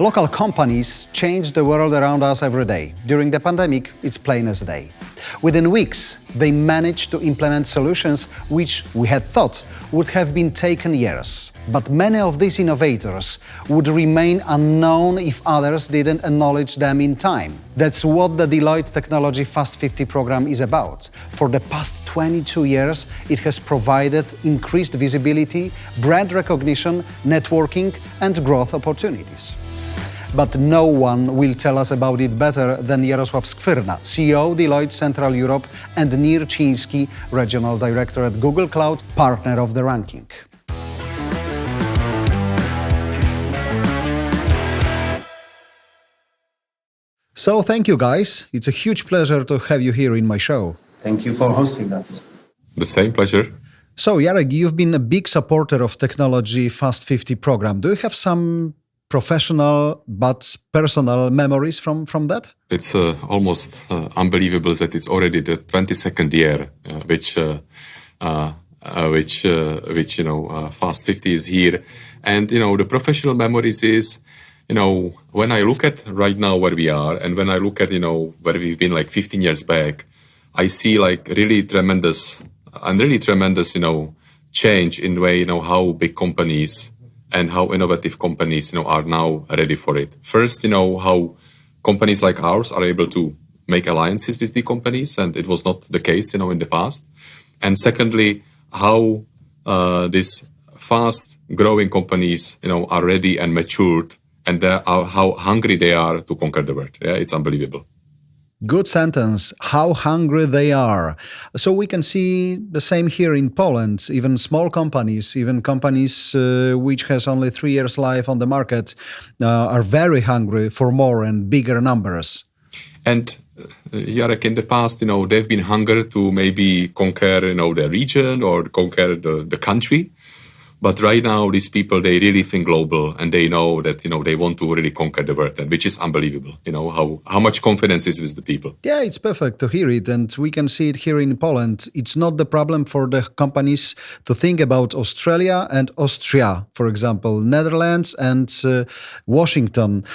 Local companies change the world around us every day. During the pandemic, it's plain as day. Within weeks, they managed to implement solutions which we had thought would have been taken years. But many of these innovators would remain unknown if others didn't acknowledge them in time. That's what the Deloitte Technology Fast 50 program is about. For the past 22 years, it has provided increased visibility, brand recognition, networking, and growth opportunities. But no one will tell us about it better than Jaroslav Skvrna, CEO Deloitte Central Europe, and Nir Chinsky, Regional Director at Google Cloud, partner of the ranking. So thank you, guys. It's a huge pleasure to have you here in my show. Thank you for hosting us. The same pleasure. So, Jarek, you've been a big supporter of Technology Fast 50 program. Do you have some professional but personal memories from that? It's almost unbelievable that it's already the 22nd year which Fast 50 is here. And the professional memories is when I look at right now where we are, and when I look at where we've been like 15 years back, I see like really tremendous change in the way how big companies and how innovative companies, are now ready for it. First, how companies like ours are able to make alliances with the companies, and it was not the case, in the past. And secondly, how these fast-growing companies, are ready and matured, and how hungry they are to conquer the world. Yeah, it's unbelievable. Good sentence. How hungry they are. So we can see the same here in Poland. Even small companies, even companies which has only 3 years life on the market, are very hungry for more and bigger numbers. And Jarek, in the past, they've been hungry to maybe conquer, the region or conquer the country. But right now, these people, they really think global, and they know that, they want to really conquer the world, and which is unbelievable, how much confidence is with the people. Yeah, it's perfect to hear it, and we can see it here in Poland. It's not the problem for the companies to think about Australia and Austria, for example, Netherlands and Washington.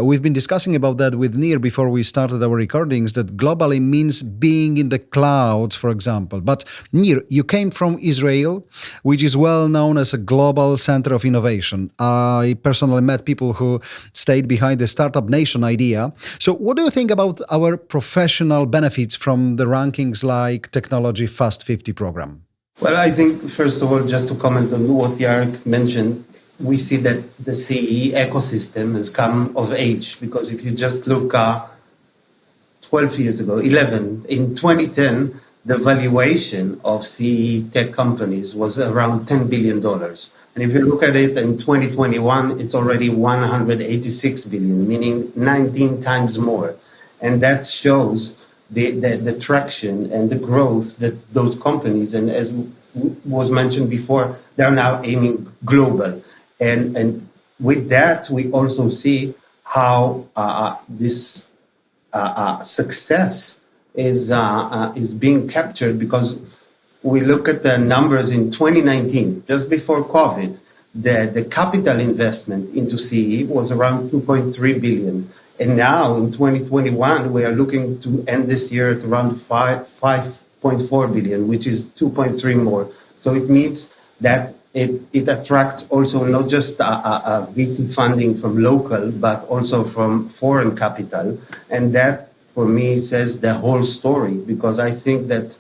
We've been discussing about that with Nir before we started our recordings, that globally means being in the cloud, for example. But Nir, you came from Israel, which is well known as a global center of innovation. I personally met people who stayed behind the Startup Nation idea. So what do you think about our professional benefits from the rankings like Technology Fast 50 program? Well, I think, first of all, just to comment on what Jarek mentioned, we see that the CE ecosystem has come of age, because if you just look 12 years ago, 11, in 2010, the valuation of CE tech companies was around $10 billion. And if you look at it in 2021, it's already 186 billion, meaning 19 times more. And that shows the traction and the growth that those companies, and as was mentioned before, they're now aiming global. And with that, we also see how this success is being captured, because we look at the numbers in 2019, just before COVID, the capital investment into CE was around 2.3 billion. And now in 2021, we are looking to end this year at around 5.4 billion, which is 2.3 more. So it means that it attracts also not just VC funding from local, but also from foreign capital. And that, for me, says the whole story, because I think that,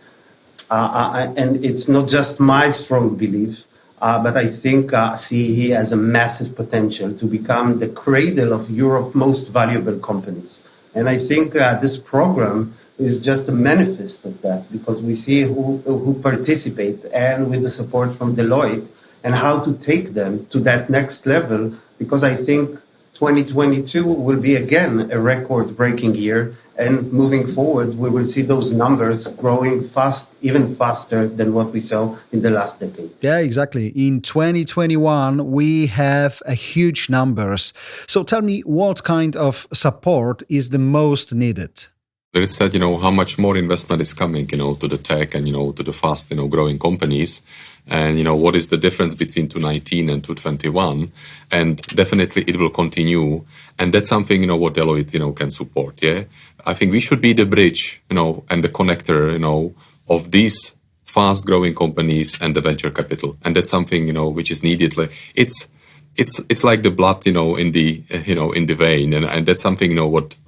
and it's not just my strong belief, but I think CE has a massive potential to become the cradle of Europe's most valuable companies. And I think this program is just a manifest of that, because we see who participate, and with the support from Deloitte, and how to take them to that next level, because I think 2022 will be again a record-breaking year. And moving forward, we will see those numbers growing fast, even faster than what we saw in the last decade. Yeah, exactly. In 2021, we have a huge numbers. So tell me, what kind of support is the most needed? There is said, how much more investment is coming, to the tech and, to the fast, growing companies. And, what is the difference between 2019 and 2021? And definitely it will continue. And that's something, what Deloitte, can support. Yeah. I think we should be the bridge, and the connector, of these fast growing companies and the venture capital. And that's something, which is needed. Like it's like the blood, in the vein, and that's something,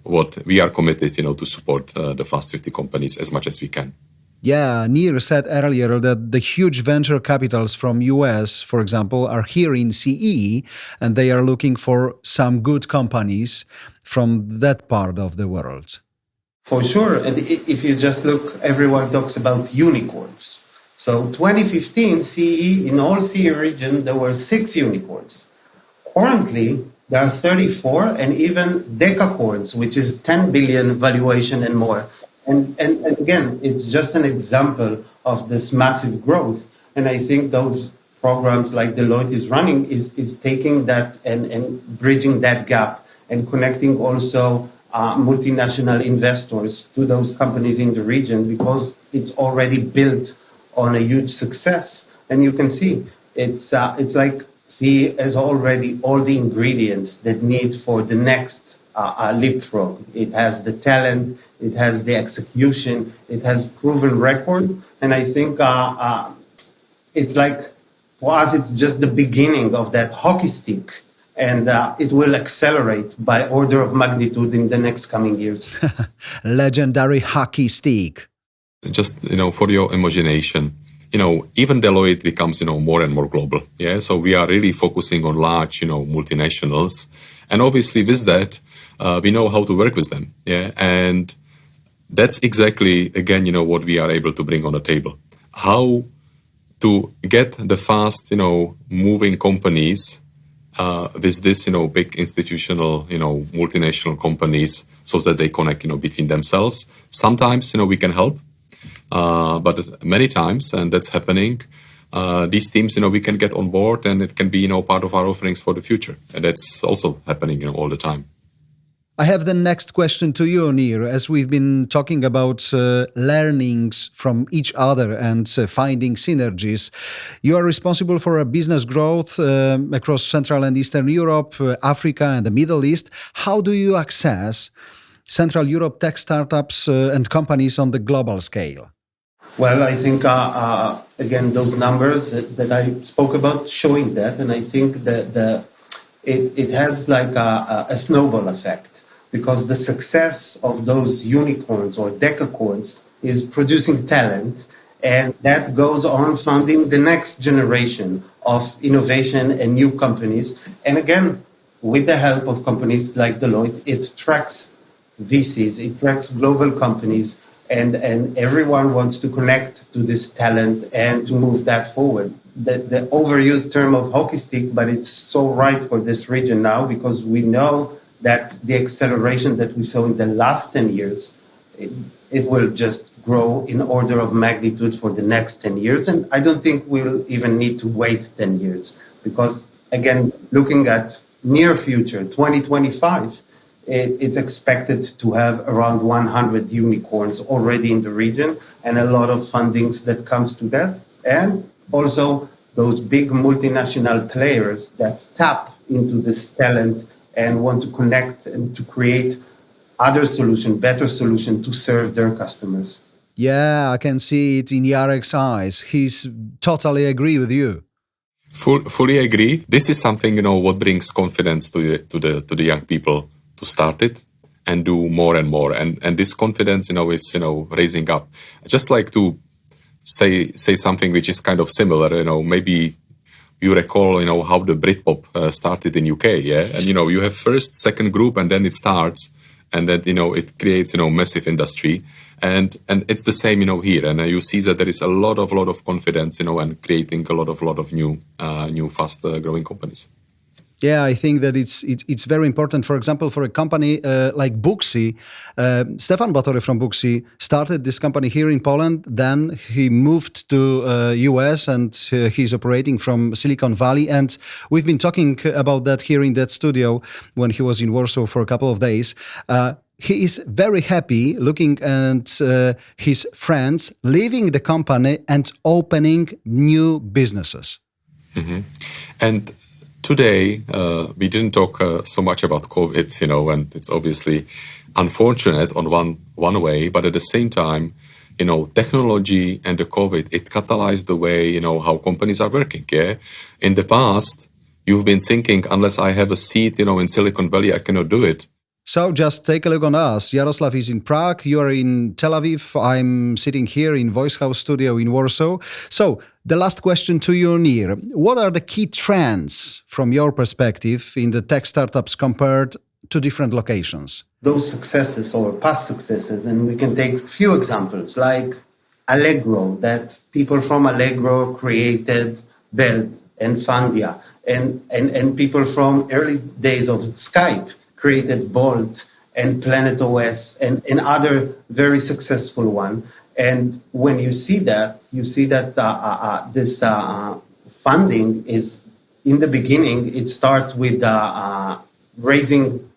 what we are committed, to support the Fast 50 companies as much as we can. Yeah, Nir said earlier that the huge venture capitals from US, for example, are here in CE, and they are looking for some good companies from that part of the world. For sure, and if you just look, everyone talks about unicorns. So 2015 CE, in all CE region, there were 6 unicorns. Currently, there are 34 and even decacorns, which is 10 billion valuation and more. And again, it's just an example of this massive growth. And I think those programs like Deloitte is running is taking that and bridging that gap and connecting also multinational investors to those companies in the region, because it's already built on a huge success. And you can see it's like CE has already all the ingredients that need for the next leapfrog. It has the talent, it has the execution, it has proven record, and I think it's like, for us, it's just the beginning of that hockey stick, and it will accelerate by order of magnitude in the next coming years. Legendary hockey stick. Just, for your imagination, even Deloitte becomes, more and more global. Yeah. So we are really focusing on large, multinationals. And obviously with that, we know how to work with them. Yeah. And that's exactly, again, what we are able to bring on the table. How to get the fast, moving companies with this, big institutional, multinational companies, so that they connect, between themselves. Sometimes, we can help. But many times, and that's happening, these teams, we can get on board, and it can be, part of our offerings for the future. And that's also happening, all the time. I have the next question to you, Nir. As we've been talking about learnings from each other and finding synergies, you are responsible for a business growth across Central and Eastern Europe, Africa, and the Middle East. How do you access Central Europe tech startups and companies on the global scale? Well, I think, again, those numbers that I spoke about showing that, and I think that it has like a snowball effect, because the success of those unicorns or decacorns is producing talent, and that goes on funding the next generation of innovation and new companies. And again, with the help of companies like Deloitte, it tracks VCs, it tracks global companies, and everyone wants to connect to this talent and to move that forward. The overused term of hockey stick, but it's so right for this region now, because we know that the acceleration that we saw in the last 10 years, it will just grow in order of magnitude for the next 10 years. And I don't think we'll even need to wait 10 years, because again, looking at near future, 2025, it's expected to have around 100 unicorns already in the region, and a lot of fundings that comes to that. And also those big multinational players that tap into this talent and want to connect and to create other solution, better solution to serve their customers. Yeah, I can see it in Jarek's eyes. He's totally agree with you. Fully agree. This is something, what brings confidence to the young people to start it and do more and more. And this confidence, is, raising up. I just like to say something which is kind of similar. Maybe you recall, how the Britpop started in UK, yeah? And, you have first, second group, and then it starts, and then, it creates, massive industry. And it's the same, here. And you see that there is a lot of confidence, and creating a lot of new fast growing companies. Yeah, I think that it's very important. For example, for a company like Booksy, Stefan Batory from Booksy started this company here in Poland. Then he moved to US, and he's operating from Silicon Valley. And we've been talking about that here in that studio when he was in Warsaw for a couple of days. he is very happy looking at his friends leaving the company and opening new businesses. And today, we didn't talk so much about COVID, and it's obviously unfortunate on one way, but at the same time, technology and the COVID, it catalyzed the way, how companies are working, yeah? In the past, you've been thinking, unless I have a seat, in Silicon Valley, I cannot do it. So just take a look on us. Jaroslav is in Prague, you are in Tel Aviv, I'm sitting here in Voice House Studio in Warsaw. So the last question to you, Nir. What are the key trends from your perspective in the tech startups compared to different locations? Those successes or past successes, and we can take a few examples like Allegro, that people from Allegro created Welt and Fandia, and people from early days of Skype created Bolt and Planet OS and other very successful one. And when you see that, this funding is, in the beginning, it starts with raising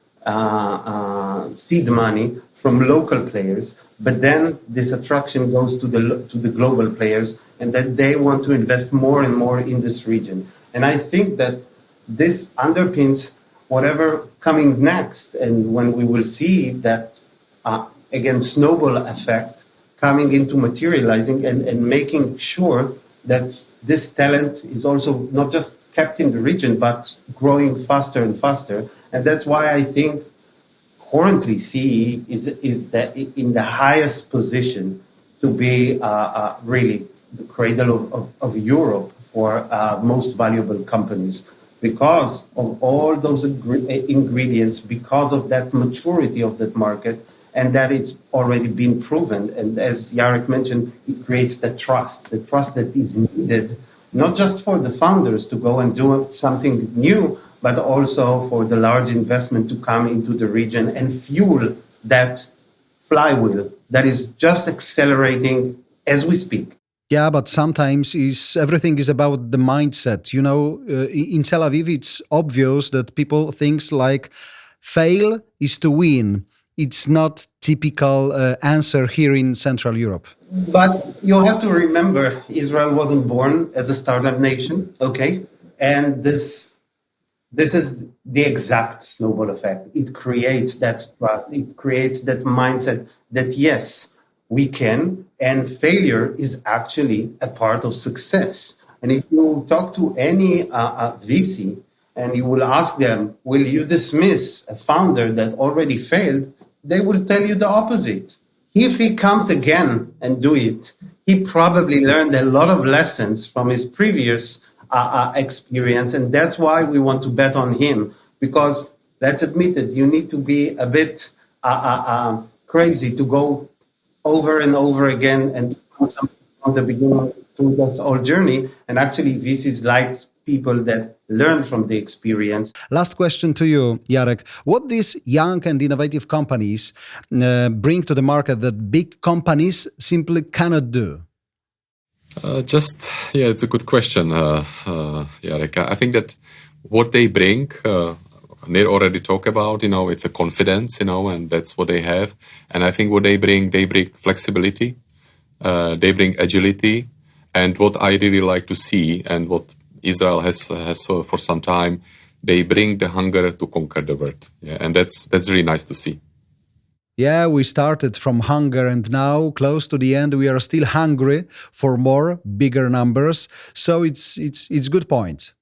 seed money from local players, but then this attraction goes to the global players, and that they want to invest more and more in this region. And I think that this underpins whatever coming next, and when we will see that again snowball effect coming into materializing and making sure that this talent is also not just kept in the region but growing faster and faster. And that's why I think currently CE is in the highest position to be really the cradle of Europe for most valuable companies, because of all those ingredients, because of that maturity of that market, and that it's already been proven. And as Jarek mentioned, it creates the trust that is needed, not just for the founders to go and do something new, but also for the large investment to come into the region and fuel that flywheel that is just accelerating as we speak. Yeah, but sometimes everything is about the mindset. In Tel Aviv, it's obvious that people think like fail is to win. It's not typical answer here in Central Europe. But you have to remember, Israel wasn't born as a startup nation, okay? And this is the exact snowball effect. It creates that trust. It creates that mindset that, yes, we can, and failure is actually a part of success. And if you talk to any VC and you will ask them, will you dismiss a founder that already failed? They will tell you the opposite. If he comes again and do it, he probably learned a lot of lessons from his previous experience. And that's why we want to bet on him, because let's admit it, you need to be a bit crazy to go over and over again and from the beginning through this whole journey. And actually, VCs like people that learn from the experience. Last question to you, Jarek. What these young and innovative companies bring to the market that big companies simply cannot do? It's a good question, Jarek. I think that what they bring, Nir already talked about, it's a confidence, and that's what they have. And I think what they bring flexibility, they bring agility, and what I really like to see, and what Israel has for some time, they bring the hunger to conquer the world. Yeah, and that's really nice to see. Yeah, we started from hunger, and now, close to the end, we are still hungry for more, bigger numbers. So it's good point.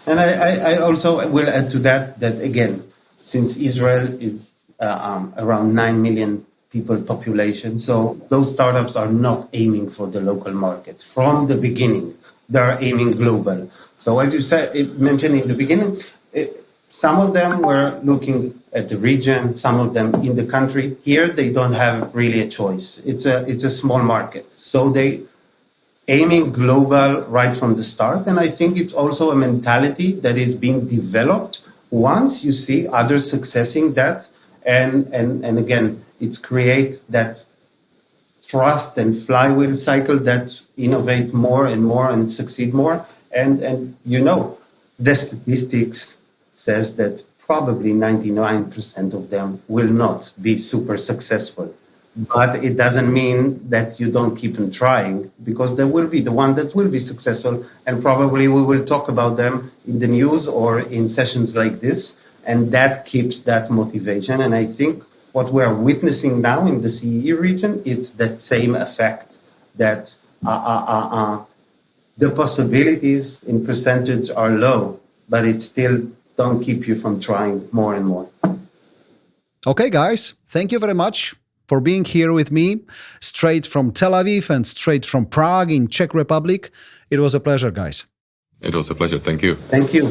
And I also will add to that again, since Israel is around 9 million people population, so those startups are not aiming for the local market. From the beginning, they are aiming global. So as you mentioned in the beginning, some of them were looking at the region, some of them in the country. Here, they don't have really a choice. It's a small market. So they aiming global right from the start. And I think it's also a mentality that is being developed once you see others successing that. And again, it's create that trust and flywheel cycle that innovate more and more and succeed more. And the statistics says that probably 99% of them will not be super successful. But it doesn't mean that you don't keep on trying, because there will be the one that will be successful, and probably we will talk about them in the news or in sessions like this, and that keeps that motivation. And I think what we are witnessing now in the CEE region, it's that same effect, that the possibilities in percentage are low, but it still don't keep you from trying more and more. Okay, guys, thank you very much for being here with me, straight from Tel Aviv and straight from Prague in Czech Republic. It was a pleasure, guys. It was a pleasure. Thank you. Thank you.